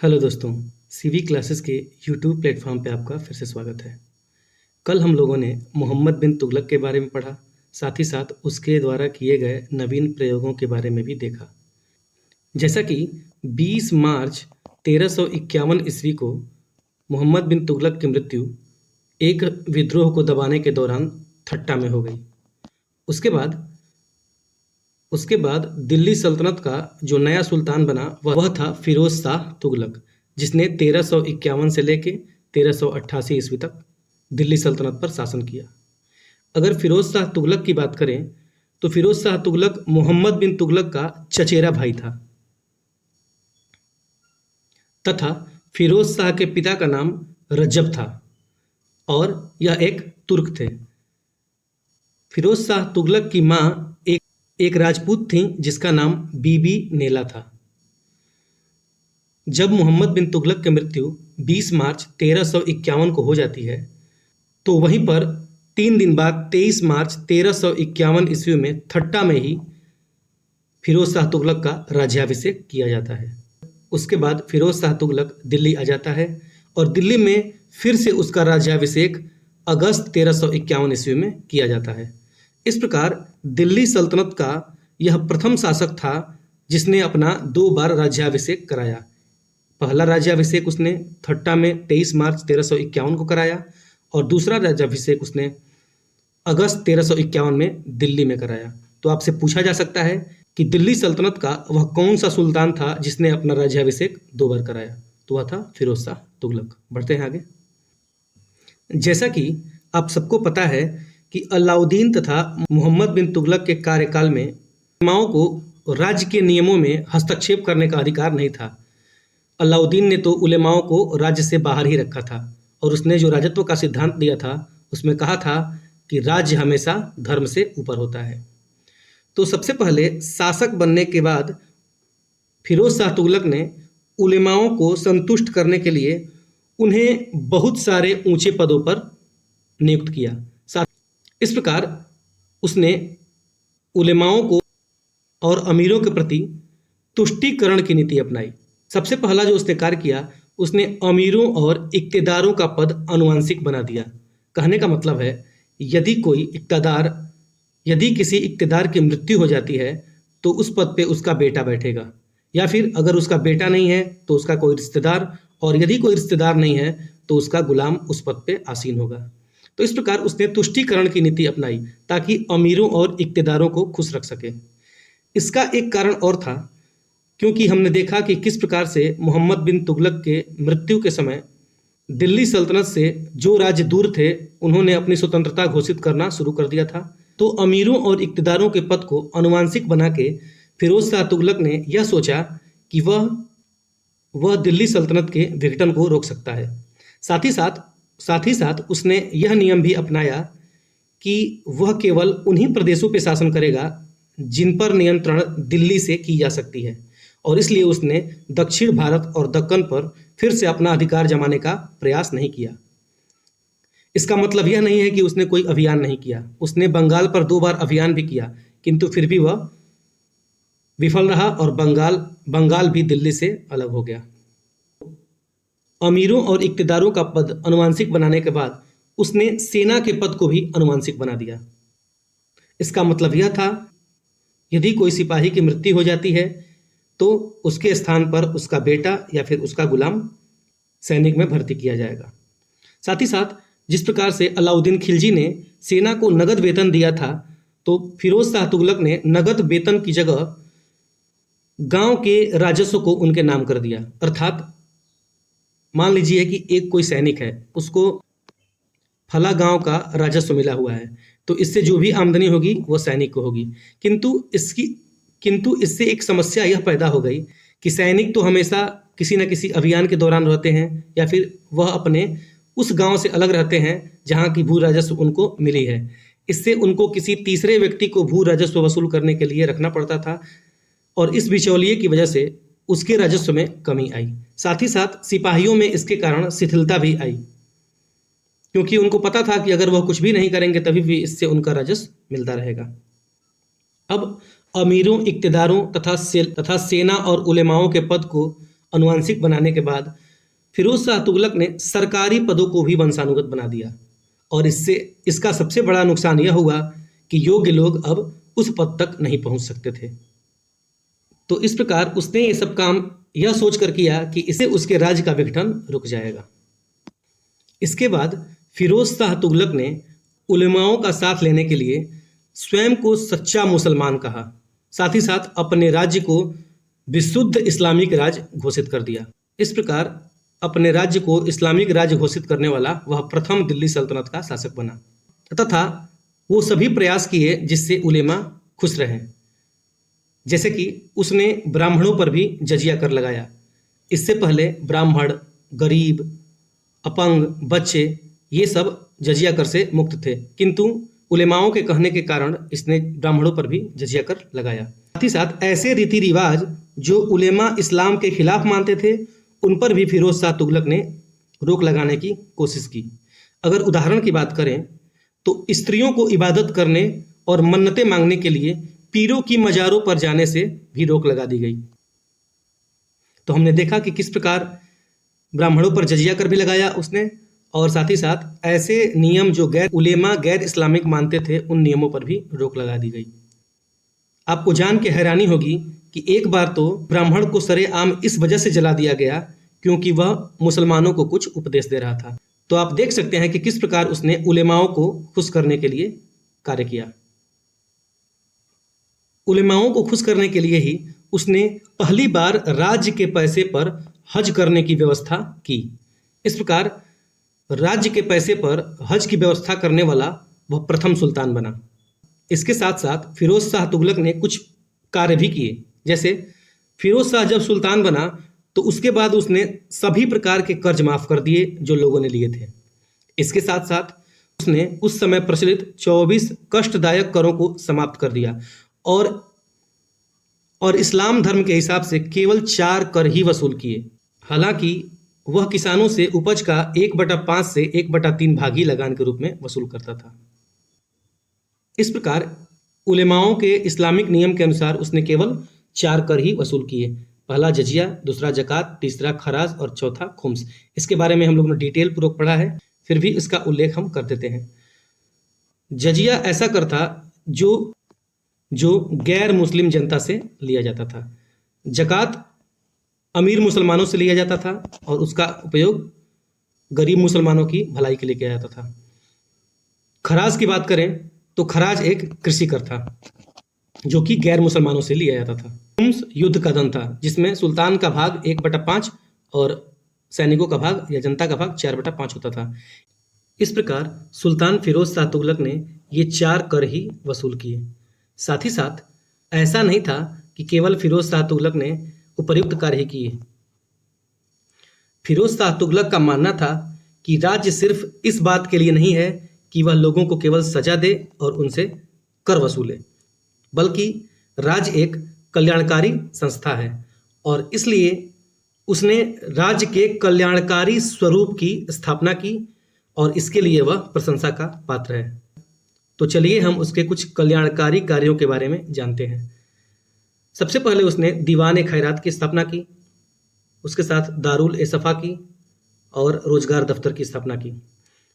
Hello दोस्तों, CV classes के YouTube platform पे आपका फिर से स्वागत है। कल हम लोगों ने मोहम्मद बिन तुगलक के बारे में पढ़ा, साथ ही साथ उसके द्वारा किए गए नवीन प्रयोगों के बारे में भी देखा। जैसा कि 20 मार्च 1351 ईस्वी को मोहम्मद बिन तुगलक की मृत्यु एक विद्रोह को दबाने के दौरान ठट्टा में हो गई। उसके बाद उसके बाद दिल्ली सल्तनत का जो नया सुल्तान बना वह था फिरोज शाह तुगलक, जिसने 1351 से लेके 1388 ईस्वी तक दिल्ली सल्तनत पर शासन किया। अगर फिरोज शाह तुगलक की बात करें तो फिरोज शाह तुगलक मोहम्मद बिन तुगलक का चचेरा भाई था तथा फिरोज शाह के पिता का नाम रजब था और यह एक तुर्क थे। फिरोज शाह तुगलक की माँ एक राजपूत थी जिसका नाम बीबी नेला था। जब मोहम्मद बिन तुगलक की मृत्यु 20 मार्च 1351 को हो जाती है तो वहीं पर 3 दिन बाद 23 मार्च 1351 ईस्वी में ठट्टा में ही फिरोज शाह तुगलक का राज्याभिषेक किया जाता है। उसके बाद फिरोज शाह तुगलक दिल्ली आ जाता है और दिल्ली में फिर से उसका राज्याभिषेक अगस्त 1351 ईस्वी में किया जाता है। इस प्रकार दिल्ली सल्तनत का यह प्रथम शासक था जिसने अपना 2 बार राज्याभिषेक कराया। पहला राज्याभिषेक उसने ठट्टा में 23 मार्च 1351 को कराया और दूसरा राज्याभिषेक उसने अगस्त 1351 में दिल्ली में कराया। तो आपसे पूछा जा सकता है कि दिल्ली सल्तनत का वह कौन सा सुल्तान था जिसने अपना राज्याभिषेक 2 बार कराया? तो वह था फिरोज शाह तुगलक। बढ़ते हैं आगे। जैसा कि आप सबको पता है कि अलाउद्दीन तथा मोहम्मद बिन तुगलक के कार्यकाल में उलेमाओं को राज्य के नियमों में हस्तक्षेप करने का अधिकार नहीं था। अलाउद्दीन ने तो उलेमाओं को राज्य से बाहर ही रखा था और उसने जो राजत्व का सिद्धांत दिया था उसमें कहा था कि राज्य हमेशा धर्म से ऊपर होता है। तो सबसे पहले शासक बनने के बाद फिरोज शाह तुगलक ने उलेमाओं को संतुष्ट करने के लिए उन्हें बहुत सारे ऊंचे पदों पर नियुक्त किया। इस प्रकार उसने उलेमाओं को और अमीरों के प्रति तुष्टीकरण की नीति अपनाई। सबसे पहला जो उसने कार्य किया, उसने अमीरों और इक्तेदारों का पद आनुवंशिक बना दिया। कहने का मतलब है यदि किसी इक्तेदार की मृत्यु हो जाती है तो उस पद पे उसका बेटा बैठेगा, या फिर अगर उसका बेटा नहीं है तो उसका कोई रिश्तेदार, और यदि कोई रिश्तेदार नहीं है तो उसका गुलाम उस पद पे आसीन होगा। तो इस प्रकार उसने तुष्टीकरण की नीति अपनाई ताकि अमीरों और इक्तेदारों को खुश रख सके। इसका एक कारण और था, क्योंकि हमने देखा कि किस प्रकार से मोहम्मद बिन तुगलक के मृत्यु के समय दिल्ली सल्तनत से जो राज्य दूर थे उन्होंने अपनी स्वतंत्रता घोषित करना शुरू कर दिया था। तो अमीरों और इक्तेदारों के पद को आनुवंशिक बना के फिरोज शाह तुगलक ने यह सोचा कि वह दिल्ली सल्तनत के विघटन को रोक सकता है। साथ ही साथ उसने यह नियम भी अपनाया कि वह केवल उन्हीं प्रदेशों पर शासन करेगा जिन पर नियंत्रण दिल्ली से की जा सकती है, और इसलिए उसने दक्षिण भारत और दक्कन पर फिर से अपना अधिकार जमाने का प्रयास नहीं किया। इसका मतलब यह नहीं है कि उसने कोई अभियान नहीं किया। उसने बंगाल पर 2 बार अभियान भी किया, किंतु फिर भी वह विफल रहा और बंगाल भी दिल्ली से अलग हो गया। अमीरों और इक्तेदारों का पद आनुवंशिक बनाने के बाद उसने सेना के पद को भी आनुवंशिक बना दिया। इसका मतलब यह था, यदि कोई सिपाही की मृत्यु हो जाती है तो उसके स्थान पर उसका बेटा या फिर उसका गुलाम सैनिक में भर्ती किया जाएगा। साथ ही साथ जिस प्रकार से अलाउद्दीन खिलजी ने सेना को नगद वेतन दिया था, तो फिरोज शाह तुगलक ने नगद वेतन की जगह गांव के राजस्व को उनके नाम कर दिया। अर्थात मान लीजिए कि एक कोई सैनिक है, उसको फला गांव का राजस्व मिला हुआ है, तो इससे जो भी आमदनी होगी वो सैनिक को होगी। किंतु इससे एक समस्या यह पैदा हो गई कि सैनिक तो हमेशा किसी न किसी अभियान के दौरान रहते हैं, या फिर वह अपने उस गांव से अलग रहते हैं जहां की भू राजस्व उनको मिली है। इससे उनको किसी तीसरे व्यक्ति को भू राजस्व वसूल करने के लिए रखना पड़ता था, और इस बिचौलिए की वजह से उसके राजस्व में कमी आई। साथ ही साथ सिपाहियों में इसके कारण शिथिलता भी आई, क्योंकि उनको पता था कि अगर वह कुछ भी नहीं करेंगे तभी भी इससे उनका राजस्व मिलता रहेगा। अब अमीरों, इक्तेदारों तथा सेना और उलेमाओं के पद को अनुवांशिक बनाने के बाद फिरोज शाह तुगलक ने सरकारी पदों को भी वंशानुगत बना दिया और इससे इसका सबसे बड़ा नुकसान यह हुआ कि योग्य लोग अब उस पद तक नहीं पहुंच सकते थे। तो इस प्रकार उसने ये सब काम यह सोचकर किया कि इससे उसके राज्य का विघटन रुक जाएगा। इसके बाद फिरोज शाह तुगलक ने उलेमाओं का साथ लेने के लिए स्वयं को सच्चा मुसलमान कहा, साथ ही साथ अपने राज्य को विशुद्ध इस्लामिक राज्य घोषित कर दिया। इस प्रकार अपने राज्य को इस्लामिक राज्य घोषित करने वाला वह प्रथम दिल्ली सल्तनत का शासक बना तथा वो सभी प्रयास किए जिससे उलेमा खुश रहें, जैसे कि उसने ब्राह्मणों पर भी जजिया कर लगाया। इससे पहले ब्राह्मण, गरीब, अपंग, बच्चे ये सब जजिया कर से मुक्त थे, किंतु उलेमाओं के कहने के कारण इसने ब्राह्मणों पर भी जजिया कर लगाया। साथ ही साथ ऐसे रीति रिवाज जो उलेमा इस्लाम के खिलाफ मानते थे उन पर भी फिरोज शाह तुगलक ने रोक लगाने की कोशिश की। अगर उदाहरण की बात करें तो स्त्रियों को इबादत करने और मन्नतें मांगने के लिए पीरों की मज़ारों पर जाने से भी रोक लगा दी गई। तो हमने देखा कि किस प्रकार ब्राह्मणों पर जजिया कर भी लगाया उसने और साथ ही साथ ऐसे नियम जो गैर इस्लामिक मानते थे उन नियमों पर भी रोक लगा दी गई। आपको जान के हैरानी होगी कि एक बार तो ब्राह्मण को सरेआम इस वजह से जला दिया गया क्योंकि वह मुसलमानों को कुछ उपदेश दे रहा था। तो आप देख सकते हैं कि किस प्रकार उसने उलेमाओं को खुश करने के लिए कार्य किया। उलेमाओं को खुश करने के लिए ही उसने पहली बार राज्य के पैसे पर हज करने की व्यवस्था की। इस प्रकार राज्य के पैसे पर हज की व्यवस्था करने वाला वह प्रथम सुल्तान बना। इसके साथ साथ फिरोज शाह तुगलक ने कुछ कार्य भी किए, जैसे फिरोज शाह जब सुल्तान बना तो उसके बाद उसने सभी प्रकार के कर्ज माफ कर दिए जो लोगों ने लिए थे। इसके साथ साथ उसने उस समय प्रचलित 24 कष्टदायक करों को समाप्त कर दिया और इस्लाम धर्म के हिसाब से केवल 4 कर ही वसूल किए। हालांकि वह किसानों से उपज का 1/5 से 1/3 भाग ही लगान के रूप में वसूल करता था। इस प्रकार उलेमाओं के इस्लामिक नियम के अनुसार उसने केवल 4 कर ही वसूल किए। पहला जजिया, दूसरा जकात, तीसरा खराज और चौथा खुम्स। इसके बारे में हम लोगों ने डिटेल पूर्वक पढ़ा है, फिर भी इसका उल्लेख हम कर देते हैं। जजिया ऐसा कर था जो गैर मुस्लिम जनता से लिया जाता था। जकात अमीर मुसलमानों से लिया जाता था और उसका उपयोग गरीब मुसलमानों की भलाई के लिए किया जाता था। खराज की बात करें तो खराज एक कृषि कर था जो कि गैर मुसलमानों से लिया जाता था। खुम्स युद्ध का धन था जिसमें सुल्तान का भाग 1/5 और सैनिकों का भाग या जनता का भाग 4/5 होता था। इस प्रकार सुल्तान फिरोज शाह तुगलक ने ये 4 कर ही वसूल किए। साथ ही साथ ऐसा नहीं था कि केवल फिरोज शाह तुगलक ने उपर्युक्त कार्य ही किए। फिरोज शाह तुगलक का मानना था कि राज्य सिर्फ इस बात के लिए नहीं है कि वह लोगों को केवल सजा दे और उनसे कर वसूले, बल्कि राज्य एक कल्याणकारी संस्था है और इसलिए उसने राज्य के कल्याणकारी स्वरूप की स्थापना की और इसके लिए वह प्रशंसा का पात्र है। तो चलिए हम उसके कुछ कल्याणकारी कार्यों के बारे में जानते हैं। सबसे पहले उसने दीवान ए खैरात की स्थापना की, उसके साथ दारुल ए सफ़ा की और रोजगार दफ्तर की स्थापना की।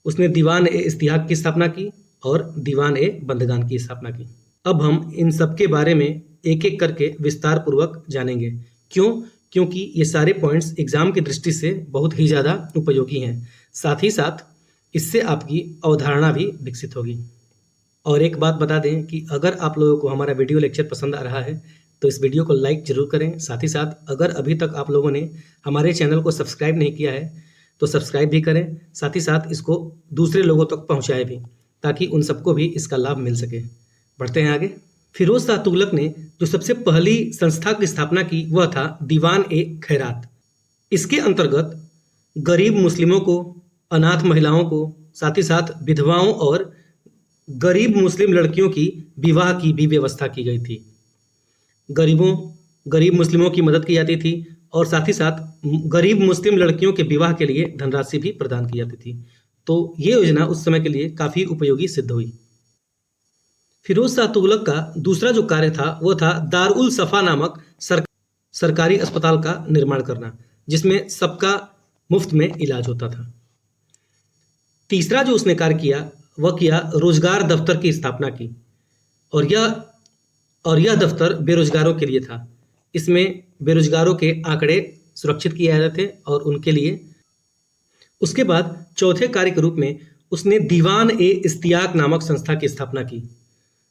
उसने दीवान ए इस्तिहाक की स्थापना की और दीवान ए बंदगान की स्थापना की। अब हम इन सब के बारे में एक एक करके विस्तार पूर्वक जानेंगे। क्योंकि ये सारे पॉइंट्स एग्जाम की दृष्टि से बहुत ही ज़्यादा उपयोगी हैं। साथ ही साथ इससे आपकी अवधारणा भी विकसित होगी। और एक बात बता दें कि अगर आप लोगों को हमारा वीडियो लेक्चर पसंद आ रहा है तो इस वीडियो को लाइक जरूर करें। साथ ही साथ अगर अभी तक आप लोगों ने हमारे चैनल को सब्सक्राइब नहीं किया है तो सब्सक्राइब भी करें। साथ ही साथ इसको दूसरे लोगों तक पहुंचाएं भी, ताकि उन सबको भी इसका लाभ मिल सके। बढ़ते हैं आगे। फिरोज शाह तुगलक ने जो सबसे पहली संस्था की स्थापना की वह था दीवान ए खैरात। इसके अंतर्गत गरीब मुस्लिमों को, अनाथ महिलाओं को, साथ ही साथ विधवाओं और गरीब मुस्लिम लड़कियों की विवाह की भी व्यवस्था की गई थी। गरीब मुस्लिमों की मदद की जाती थी और साथ ही साथ गरीब मुस्लिम लड़कियों के विवाह के लिए धनराशि भी प्रदान की जाती थी। तो ये योजना उस समय के लिए काफ़ी उपयोगी सिद्ध हुई। फिरोज शाह तुगलक का दूसरा जो कार्य था वो था दारुल सफ़ा नामक सरकारी अस्पताल का निर्माण करना। जिसमें सबका मुफ्त में इलाज होता था। तीसरा जो उसने कार्य किया वह किया रोजगार दफ्तर की स्थापना की, और यह दफ्तर बेरोजगारों के लिए था। इसमें बेरोजगारों के आंकड़े सुरक्षित किए जाते थे और उनके लिए। उसके बाद चौथे कार्य के रूप में उसने दीवान ए इश्तियाक नामक संस्था की स्थापना की,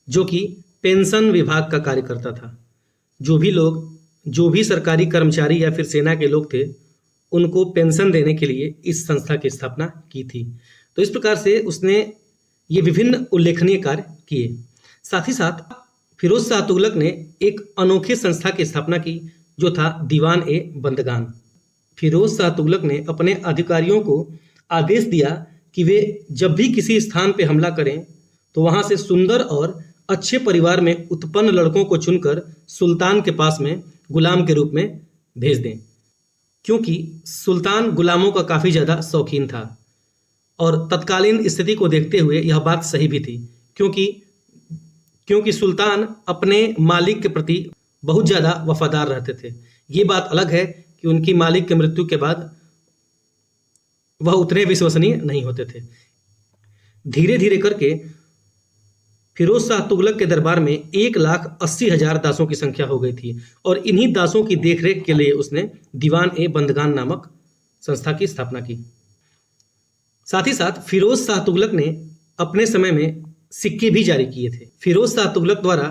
जो कि पेंशन विभाग का कार्य करता था। जो भी सरकारी कर्मचारी या फिर सेना के लोग थे, उनको पेंशन देने के लिए इस संस्था की स्थापना की थी। तो इस प्रकार से उसने ये विभिन्न उल्लेखनीय कार्य किए। साथ ही साथ फिरोज शाह तुगलक ने एक अनोखे संस्था की स्थापना की, जो था दीवान ए बंदगान। फिरोज शाह तुगलक ने अपने अधिकारियों को आदेश दिया कि वे जब भी किसी स्थान पर हमला करें तो वहां से सुंदर और अच्छे परिवार में उत्पन्न लड़कों को चुनकर सुल्तान के पास में गुलाम के रूप में भेज दें, क्योंकि सुल्तान गुलामों का काफ़ी ज़्यादा शौकीन था। और तत्कालीन स्थिति को देखते हुए यह बात सही भी थी, क्योंकि सुल्तान अपने मालिक के प्रति बहुत ज़्यादा वफादार रहते थे। ये बात अलग है कि उनकी मालिक की मृत्यु के बाद वह उतने विश्वसनीय नहीं होते थे। धीरे धीरे करके फिरोज शाह तुगलक के दरबार में 1,80,000 दासों की संख्या हो गई थी, और इन्हीं दासों की देखरेख के लिए उसने दीवान ए बंदगान नामक संस्था की स्थापना की। साथ ही साथ फिरोज शाह तुगलक ने अपने समय में सिक्के भी जारी किए थे। फिरोज शाह तुगलक द्वारा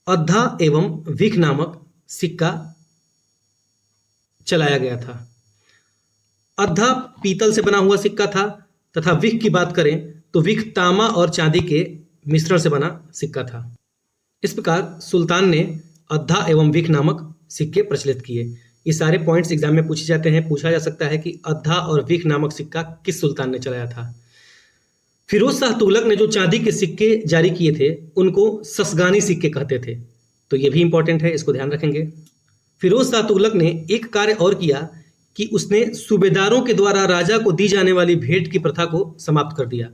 अद्धा एवं विख नामक सिक्का चलाया गया था। अद्धा पीतल से बना हुआ सिक्का था, तथा विख की बात करें तो विख तांबा और चांदी के मिश्रण से बना सिक्का था। इस प्रकार सुल्तान ने अद्धा एवं विख नामक सिक्के प्रचलित किए। ये सारे पॉइंट्स एग्जाम में पूछे जाते हैं। पूछा जा सकता है कि अद्धा और विख नामक सिक्का किस सुल्तान ने चलाया था। फिरोज शाह तुगलक ने जो चांदी के सिक्के जारी किए थे उनको ससगानी सिक्के कहते थे, तो ये भी इंपॉर्टेंट है, इसको ध्यान रखेंगे। फिरोज शाह तुगलक ने एक कार्य और किया कि उसने सूबेदारों के द्वारा राजा को दी जाने वाली भेंट की प्रथा को समाप्त कर दिया।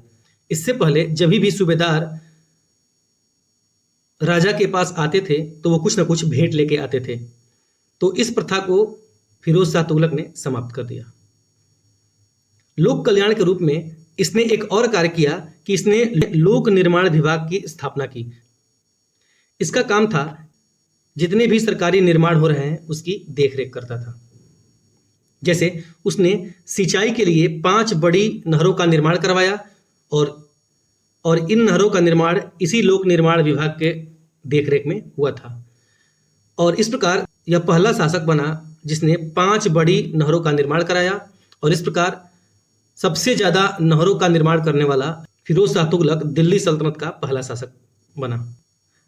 इससे पहले जब भी सूबेदार राजा के पास आते थे तो वो कुछ ना कुछ भेंट लेके आते थे, तो इस प्रथा को फिरोज शाह तुगलक ने समाप्त कर दिया। लोक कल्याण के रूप में इसने एक और कार्य किया कि इसने लोक निर्माण विभाग की स्थापना की। इसका काम था जितने भी सरकारी निर्माण हो रहे हैं उसकी देखरेख करता था। जैसे उसने सिंचाई के लिए 5 बड़ी नहरों का निर्माण करवाया, और इन नहरों का निर्माण इसी लोक निर्माण विभाग के देखरेख में हुआ था। और इस प्रकार यह पहला शासक बना जिसने 5 बड़ी नहरों का निर्माण कराया, और इस प्रकार सबसे ज़्यादा नहरों का निर्माण करने वाला फिरोज शाह तुगलक दिल्ली सल्तनत का पहला शासक बना।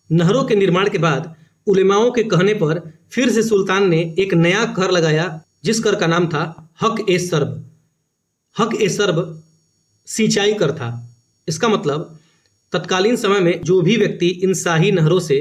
नहरों के निर्माण के बाद उलेमाओं के कहने पर फिर से सुल्तान ने एक नया कर लगाया, जिस कर का नाम था हक ए सर्ब। हक ए सर्ब सिंचाई कर था। इसका मतलब तत्कालीन समय में जो भी व्यक्ति इन शाही नहरों से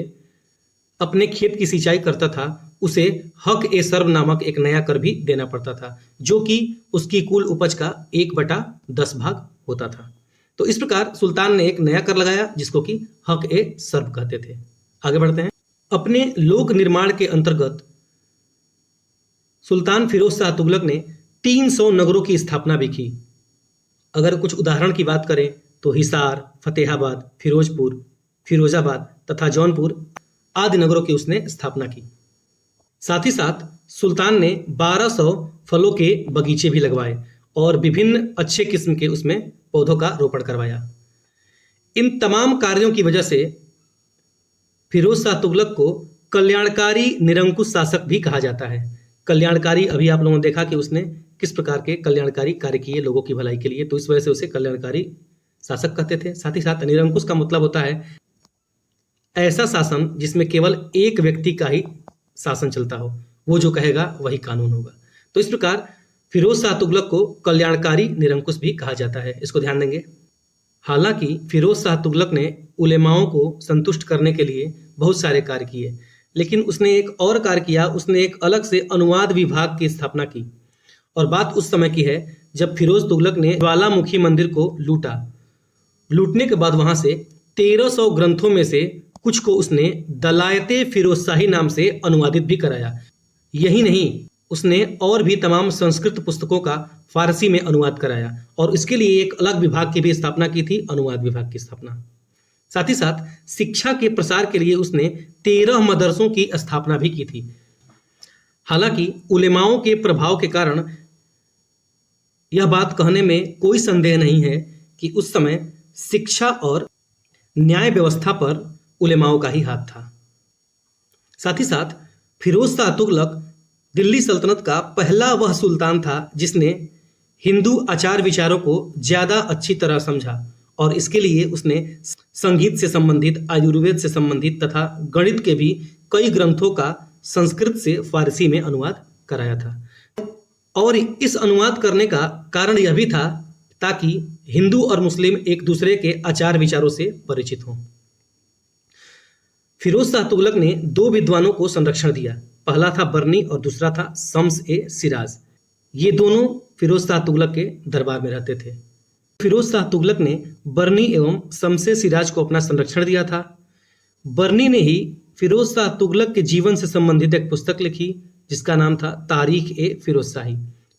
अपने खेत की सिंचाई करता था उसे हक ए सर्ब नामक एक नया कर भी देना पड़ता था, जो कि उसकी कुल उपज का 1/10 भाग होता था। तो इस प्रकार सुल्तान ने एक नया कर लगाया जिसको कि हक ए सर्ब कहते थे। आगे बढ़ते हैं। अपने लोक निर्माण के अंतर्गत सुल्तान फिरोज शाह तुगलक ने 300 नगरों की स्थापना भी की। अगर कुछ उदाहरण की बात करें तो हिसार, फतेहाबाद, फिरोजपुर, फिरोजाबाद तथा जौनपुर आदि नगरों की उसने स्थापना की। साथ ही साथ सुल्तान ने 1200 फलों के बगीचे भी लगवाए और विभिन्न अच्छे किस्म के उसमें पौधों का रोपण करवाया। इन तमाम कार्यों की वजह से फिरोज शाह तुगलक को कल्याणकारी निरंकुश शासक भी कहा जाता है। कल्याणकारी, अभी आप लोगों ने देखा कि उसने किस प्रकार के कल्याणकारी कार्य किए लोगों की भलाई के लिए, तो इस वजह से उसे कल्याणकारी शासक कहते थे। साथ ही साथ निरंकुश का मतलब होता है ऐसा शासन जिसमें केवल एक व्यक्ति का ही शासन चलता हो, वो जो कहेगा वही कानून होगा। तो इस प्रकार फिरोज शाह तुगलक को कल्याणकारी निरंकुश भी कहा जाता है, इसको ध्यान देंगे। हालांकि फिरोज शाह तुगलक ने उलेमाओं को संतुष्ट करने के लिए बहुत सारे कार्य किए, लेकिन उसने एक और कार्य किया। उसने एक अलग से अनुवाद विभाग की स्थापना की, और बात उस समय की है जब फिरोज तुगलक ने ज्वालामुखी मंदिर को लूटने के बाद वहां से 1300 ग्रंथों में से कुछ को उसने दलायते फिरोजशाही नाम से अनुवादित भी कराया। यही नहीं, उसने और भी तमाम संस्कृत पुस्तकों का फारसी में अनुवाद कराया और इसके लिए एक अलग विभाग की भी स्थापना की थी, अनुवाद विभाग की स्थापना। साथ ही साथ शिक्षा के प्रसार के लिए उसने 13 मदरसों की स्थापना भी की थी। हालांकि उलेमाओं के प्रभाव के कारण यह बात कहने में कोई संदेह नहीं है कि उस समय शिक्षा और न्याय व्यवस्था पर उलेमाओं का ही हाथ था। साथ ही साथ फिरोज शाह तुगलक दिल्ली सल्तनत का पहला वह सुल्तान था जिसने हिंदू आचार विचारों को ज़्यादा अच्छी तरह समझा और इसके लिए उसने संगीत से संबंधित, आयुर्वेद से संबंधित तथा गणित के भी कई ग्रंथों का संस्कृत से फारसी में अनुवाद कराया था। और इस अनुवाद करने का कारण यह भी था ताकि हिंदू और मुस्लिम एक दूसरे के आचार विचारों से परिचित हों। फिरोज शाह तुगलक ने 2 विद्वानों को संरक्षण दिया। पहला था बर्नी और दूसरा था शम्स ए सिराज। ये दोनों फिरोज शाह तुगलक के दरबार में रहते थे। फिरोज शाह तुगलक ने बर्नी एवं शम्स ए सिराज को अपना संरक्षण दिया था। बर्नी ने ही फिरोज शाह तुगलक के जीवन से संबंधित एक पुस्तक लिखी जिसका नाम था तारीख ए फिरोज शाही।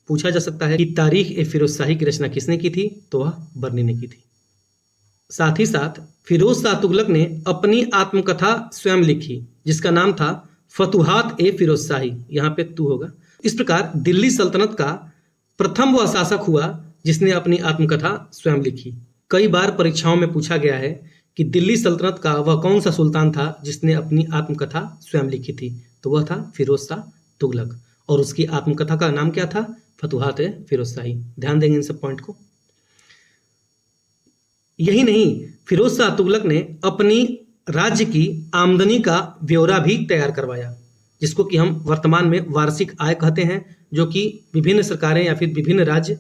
पूछा जा सकता है कि तारीख ए फिरोज शाही की रचना किसने की थी, तो वह बर्नी ने की थी। साथ ही साथ फिरोज शाह तुगलक ने अपनी आत्मकथा स्वयं लिखी जिसका नाम था फतुहात ए फिरोज शाही। यहाँ पे तू होगा। इस प्रकार दिल्ली सल्तनत का प्रथम वह शासक हुआ जिसने अपनी आत्मकथा स्वयं लिखी। कई बार परीक्षाओं में पूछा गया है कि दिल्ली सल्तनत का वह कौन सा सुल्तान था जिसने अपनी आत्मकथा स्वयं लिखी थी, तो वह था फिरोज शाह तुगलक और उसकी आत्मकथा का नाम क्या था, फतुहात ए फिरोज शाही। ध्यान देंगे इन सब पॉइंट को। यही नहीं, फिरोज शाह तुगलक ने अपनी राज्य की आमदनी का ब्यौरा भी तैयार करवाया जिसको कि हम वर्तमान में वार्षिक आय कहते हैं, जो कि विभिन्न सरकारें या फिर विभिन्न राज्य,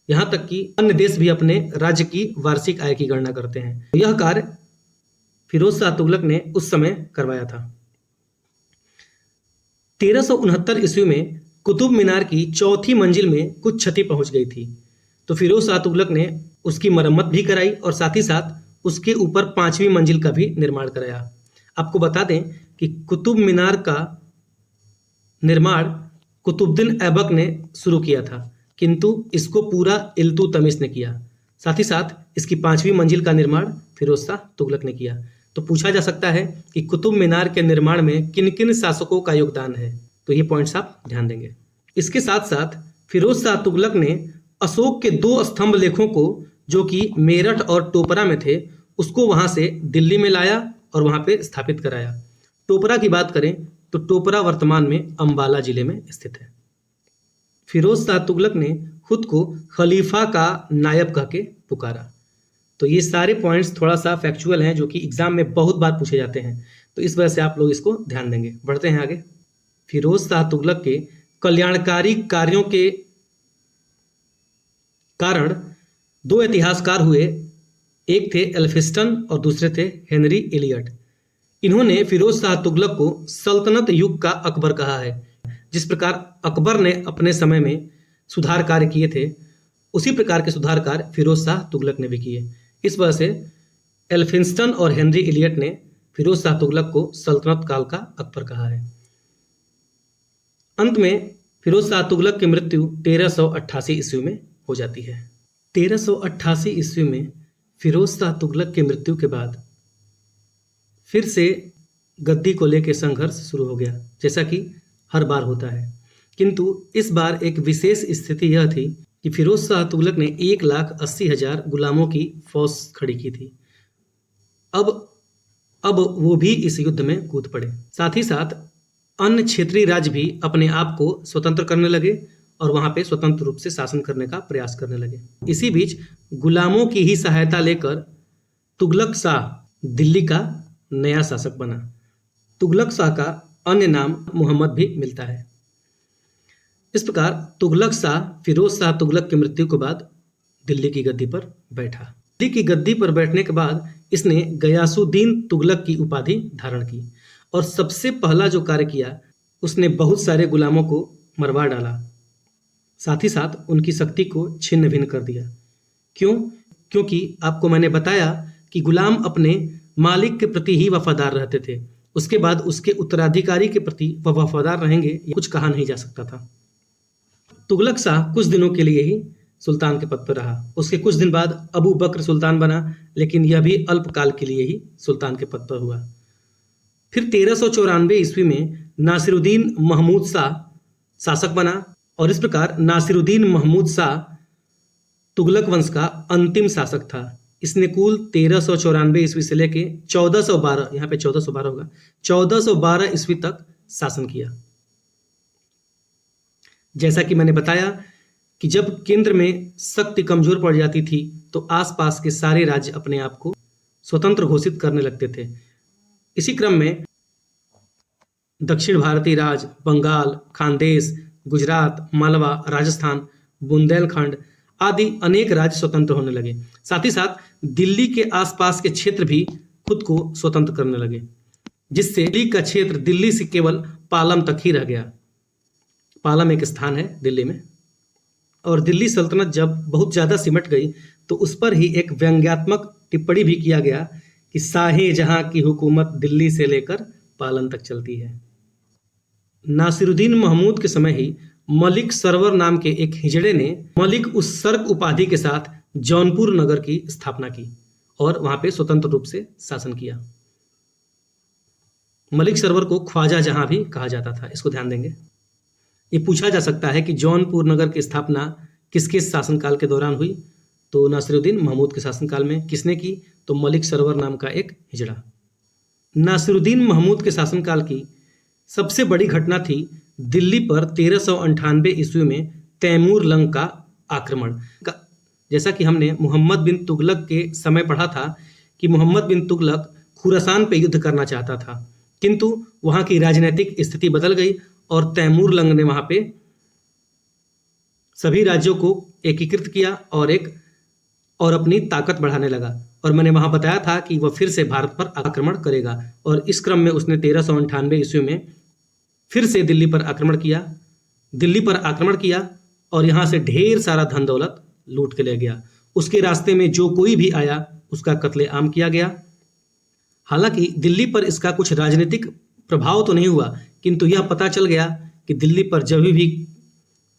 यहाँ तक कि अन्य देश भी अपने राज्य की वार्षिक आय की गणना करते हैं। यह कार्य फिरोज शाह तुगलक ने उस समय करवाया था। 1369 ईस्वी में कुतुब मीनार की 4थी मंजिल में कुछ क्षति पहुंच गई थी, तो फिरोज शाह तुगलक ने उसकी मरम्मत भी कराई और साथ ही साथ उसके ऊपर 5वीं मंजिल का भी निर्माण कराया। आपको बता दें कि कुतुब मीनार का निर्माण कुतुबुद्दीन ऐबक ने शुरू किया था, किंतु इसको पूरा इल्तुतमिश ने किया। साथ ही साथ इसकी 5वीं मंजिल का निर्माण फिरोज शाह तुगलक ने किया। तो पूछा जा सकता है कि कुतुब मीनार के निर्माण में किन किन शासकों का योगदान है, तो ये पॉइंट्स आप ध्यान देंगे। इसके साथ साथ फिरोज शाह तुगलक ने अशोक के 2 स्तंभ लेखों को, जो कि मेरठ और टोपरा में थे, उसको वहां से दिल्ली में लाया और वहां पे स्थापित कराया। टोपरा की बात करें तो टोपरा वर्तमान में अंबाला जिले में स्थित है। फिरोज शाह तुगलक ने खुद को खलीफा का नायब कह के पुकारा। तो ये सारे पॉइंट्स थोड़ा सा फैक्चुअल हैं जो कि एग्जाम में बहुत बार पूछे जाते हैं, तो इस वजह से आप लोग इसको ध्यान देंगे। बढ़ते हैं आगे। फिरोज शाह तुगलक के कल्याणकारी कार्यों के कारण 2 इतिहासकार हुए, एक थे एल्फिंस्टन और दूसरे थे हेनरी एलियट। इन्होंने फिरोज शाह तुगलक को सल्तनत युग का अकबर कहा है। जिस प्रकार अकबर ने अपने समय में सुधार कार्य किए थे, उसी प्रकार के सुधार कार्य फिरोज शाह तुगलक ने भी किए। इस वजह से एल्फिंस्टन और हेनरी एलियट ने फिरोज शाह तुगलक को सल्तनत काल का अकबर कहा है। अंत में फिरोज शाह तुगलक की मृत्यु 1388 ईस्वी में हो जाती है। 1388 ईस्वी में फिरोज शाह तुगलक की मृत्यु के बाद फिर से गद्दी को लेकर संघर्ष शुरू हो गया, जैसा कि हर बार होता है। किंतु इस बार एक विशेष स्थिति यह थी कि फिरोज शाह तुगलक ने 1,80,000 गुलामों की फौज खड़ी की थी। अब वो भी इस युद्ध में कूद पड़े। साथ ही साथ अन्य क्षेत्रीय राज्य भी अपने आप को स्वतंत्र करने लगे और वहां पे स्वतंत्र रूप से शासन करने का प्रयास करने लगे। इसी बीच गुलामों की ही सहायता लेकर तुगलक शाह दिल्ली का नया शासक बना। तुगलक शाह का अन्य नाम मोहम्मद भी मिलता है। इस प्रकार तुगलक शाह फिरोज शाह तुगलक की मृत्यु के बाद दिल्ली की गद्दी पर बैठा। दिल्ली की गद्दी पर बैठने के बाद इसने गयासुद्दीन तुगलक की उपाधि धारण की और सबसे पहला जो कार्य किया, उसने बहुत सारे गुलामों को मरवा डाला। साथ ही साथ उनकी शक्ति को छिन्न भिन्न कर दिया। क्यों? क्योंकि आपको मैंने बताया कि गुलाम अपने मालिक के प्रति ही वफादार रहते थे। उसके बाद उसके उत्तराधिकारी के प्रति वह वफादार रहेंगे, ये कुछ कहा नहीं जा सकता था। तुगलक शाह कुछ दिनों के लिए ही सुल्तान के पद पर रहा। उसके कुछ दिन बाद अबू बकर सुल्तान बना, लेकिन यह भी अल्पकाल के लिए ही सुल्तान के पद पर हुआ। फिर 1394 ईस्वी में नासिरुद्दीन महमूद शाह शासक बना और इस प्रकार नासिरुद्दीन महमूद शाह तुगलक वंश का अंतिम शासक था। इसने कुल 1394 ईस्वी से लेके 1412, यहाँ पे 1412 होगा, 1412 ईस्वी तक शासन किया। जैसा कि मैंने बताया कि जब केंद्र में शक्ति कमजोर पड़ जाती थी तो आसपास के सारे राज्य अपने आप को स्वतंत्र घोषित करने लगते थे। इसी क्रम में दक्षिण भारतीय राज्य बंगाल, खानदेश, गुजरात, मालवा, राजस्थान, बुंदेलखंड आदि अनेक राज्य स्वतंत्र होने लगे। साथ ही साथ दिल्ली के आसपास के क्षेत्र भी खुद को स्वतंत्र करने लगे, जिससे दिल्ली का क्षेत्र दिल्ली से केवल पालम तक ही रह गया। पालम एक स्थान है दिल्ली में, और दिल्ली सल्तनत जब बहुत ज़्यादा सिमट गई तो उस पर ही एक व्यंग्यात्मक टिप्पणी भी किया गया कि शाहे जहां की हुकूमत दिल्ली से लेकर पालन तक चलती है। नासिरुद्दीन महमूद के समय ही मलिक सरवर नाम के एक हिजड़े ने मलिक उस सर्क उपाधि के साथ जौनपुर नगर की स्थापना की और वहां पे स्वतंत्र रूप से शासन किया। मलिक सरवर को ख्वाजा जहां भी कहा जाता था, इसको ध्यान देंगे। ये पूछा जा सकता है कि जौनपुर नगर की स्थापना किसके शासनकाल के दौरान हुई, तो नासिरुद्दीन महमूद के शासनकाल में। किसने की, तो मलिक सरवर नाम का एक हिजड़ा। नासिरुद्दीन महमूद के शासनकाल की सबसे बड़ी घटना थी दिल्ली पर 1398 ईस्वी में तैमूर लंग का आक्रमण। जैसा कि हमने मोहम्मद बिन तुगलक के समय पढ़ा था कि मोहम्मद बिन तुगलक खुरासान पे युद्ध करना चाहता था, किंतु वहां की राजनीतिक स्थिति बदल गई और तैमूर लंग ने वहां पे सभी राज्यों को एकीकृत किया और अपनी ताकत बढ़ाने लगा। और मैंने वहां बताया था कि वह फिर से भारत पर आक्रमण करेगा, और इस क्रम में उसने 1398 ईस्वी में फिर से दिल्ली पर आक्रमण किया और यहाँ से ढेर सारा धन दौलत लूट के ले गया। उसके रास्ते में जो कोई भी आया उसका कत्लेआम किया गया। हालांकि दिल्ली पर इसका कुछ राजनीतिक प्रभाव तो नहीं हुआ, किंतु यह पता चल गया कि दिल्ली पर जब भी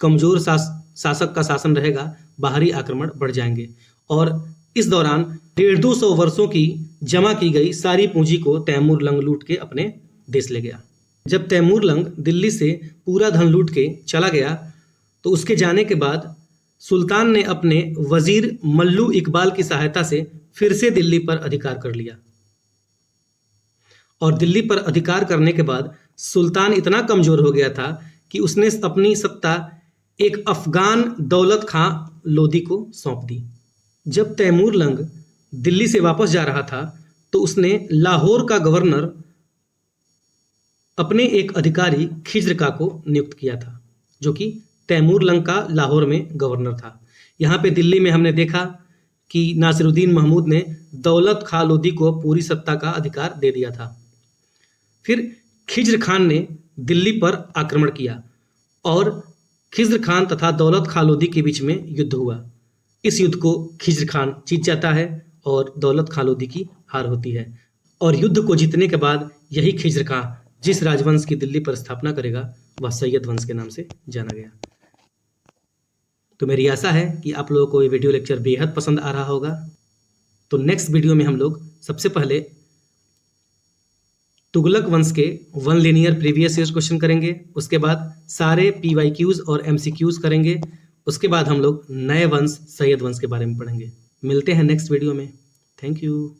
कमजोर शासक का शासन रहेगा, बाहरी आक्रमण बढ़ जाएंगे। और इस दौरान 150 वर्षों की जमा की गई सारी पूंजी को तैमूर लंग लूट के अपने देश ले गया। जब तैमूर लंग दिल्ली से पूरा धन लूट के चला गया तो उसके जाने के बाद सुल्तान ने अपने वजीर मल्लू इकबाल की सहायता से फिर से दिल्ली पर अधिकार कर लिया। और दिल्ली पर अधिकार करने के बाद सुल्तान इतना कमजोर हो गया था कि उसने अपनी सत्ता एक अफगान दौलत खां लोदी को सौंप दी। जब तैमूर लंग दिल्ली से वापस जा रहा था तो उसने लाहौर का गवर्नर अपने एक अधिकारी खिज्र का को नियुक्त किया था, जो कि तैमूर लंग का लाहौर में गवर्नर था। यहाँ पे दिल्ली में हमने देखा कि नासिरुद्दीन महमूद ने दौलत खां लोदी को पूरी सत्ता का अधिकार दे दिया था। फिर खिज्र खान ने दिल्ली पर आक्रमण किया और खिज्र खान तथा दौलत खां लोदी के बीच में युद्ध हुआ। इस युद्ध को खिज्र खान जीत जाता है और दौलत खां लोदी की हार होती है। और युद्ध को जीतने के बाद यही खिज्र खां जिस राजवंश की दिल्ली पर स्थापना करेगा वह सैयद वंश के नाम से जाना गया। तो मेरी आशा है कि आप लोगों को ये वीडियो लेक्चर बेहद पसंद आ रहा होगा। तो नेक्स्ट वीडियो में हम लोग सबसे पहले तुगलक वंश के 1 लीनियर प्रीवियस ईयर क्वेश्चन करेंगे, उसके बाद सारे PYQs और MCQs करेंगे, उसके बाद हम लोग नए वंश सैयद वंश के बारे में पढ़ेंगे। मिलते हैं नेक्स्ट वीडियो में। Thank you.